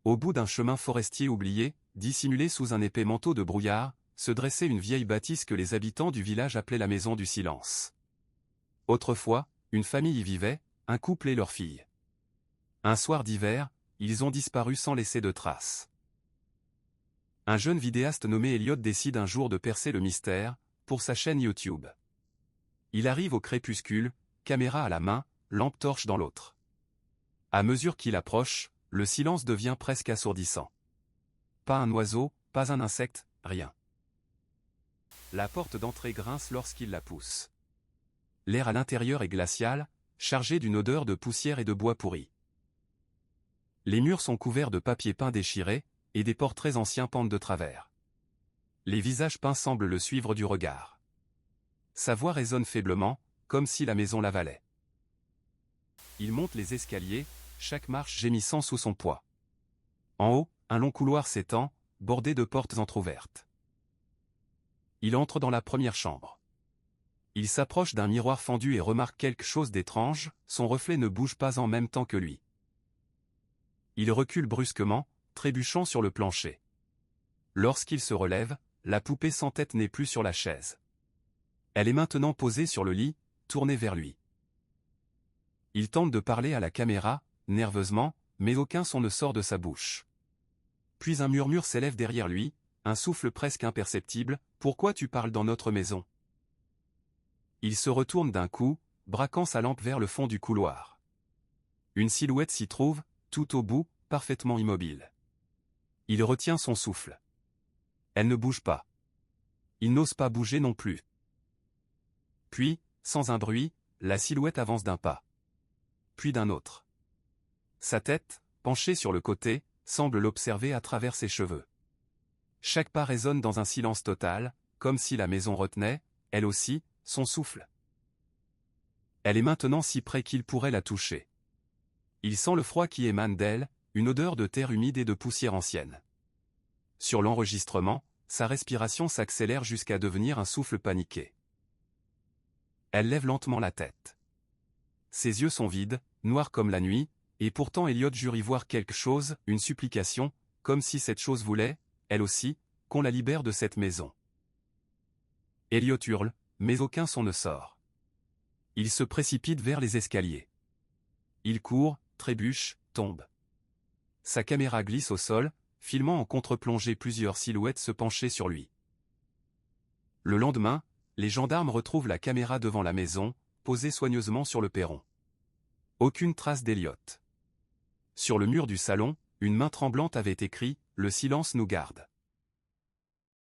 Au bout d'un chemin forestier oublié, dissimulé sous un épais manteau de brouillard, se dressait une vieille bâtisse que les habitants du village appelaient la maison du silence. Autrefois, une famille y vivait, un couple et leur fille. Un soir d'hiver, ils ont disparu sans laisser de traces. Un jeune vidéaste nommé Elliot décide un jour de percer le mystère, pour sa chaîne YouTube. Il arrive au crépuscule, caméra à la main, lampe torche dans l'autre. À mesure qu'il approche, le silence devient presque assourdissant. Pas un oiseau, pas un insecte, rien. La porte d'entrée grince lorsqu'il la pousse. L'air à l'intérieur est glacial, chargé d'une odeur de poussière et de bois pourri. Les murs sont couverts de papier peint déchiré, et des portraits anciens pendent de travers. Les visages peints semblent le suivre du regard. Sa voix résonne faiblement, comme si la maison l'avalait. Il monte les escaliers, chaque marche gémissant sous son poids. En haut, un long couloir s'étend, bordé de portes entr'ouvertes. Il entre dans la première chambre. Il s'approche d'un miroir fendu et remarque quelque chose d'étrange, son reflet ne bouge pas en même temps que lui. Il recule brusquement, trébuchant sur le plancher. Lorsqu'il se relève, la poupée sans tête n'est plus sur la chaise. Elle est maintenant posée sur le lit, tournée vers lui. Il tente de parler à la caméra, nerveusement, mais aucun son ne sort de sa bouche. Puis un murmure s'élève derrière lui, un souffle presque imperceptible, « Pourquoi tu parles dans notre maison ?» Il se retourne d'un coup, braquant sa lampe vers le fond du couloir. Une silhouette s'y trouve, tout au bout, parfaitement immobile. Il retient son souffle. Elle ne bouge pas. Il n'ose pas bouger non plus. Puis, sans un bruit, la silhouette avance d'un pas. Puis d'un autre. Sa tête, penchée sur le côté, semble l'observer à travers ses cheveux. Chaque pas résonne dans un silence total, comme si la maison retenait, elle aussi, son souffle. Elle est maintenant si près qu'il pourrait la toucher. Il sent le froid qui émane d'elle, une odeur de terre humide et de poussière ancienne. Sur l'enregistrement, sa respiration s'accélère jusqu'à devenir un souffle paniqué. Elle lève lentement la tête. Ses yeux sont vides, noirs comme la nuit, et pourtant Elliot jure y voir quelque chose, une supplication, comme si cette chose voulait, elle aussi, qu'on la libère de cette maison. Elliot hurle, mais aucun son ne sort. Il se précipite vers les escaliers. Il court, trébuche, tombe. Sa caméra glisse au sol, filmant en contre-plongée plusieurs silhouettes se pencher sur lui. Le lendemain, les gendarmes retrouvent la caméra devant la maison, posée soigneusement sur le perron. Aucune trace d'Elliot. Sur le mur du salon, une main tremblante avait écrit « Le silence nous garde ».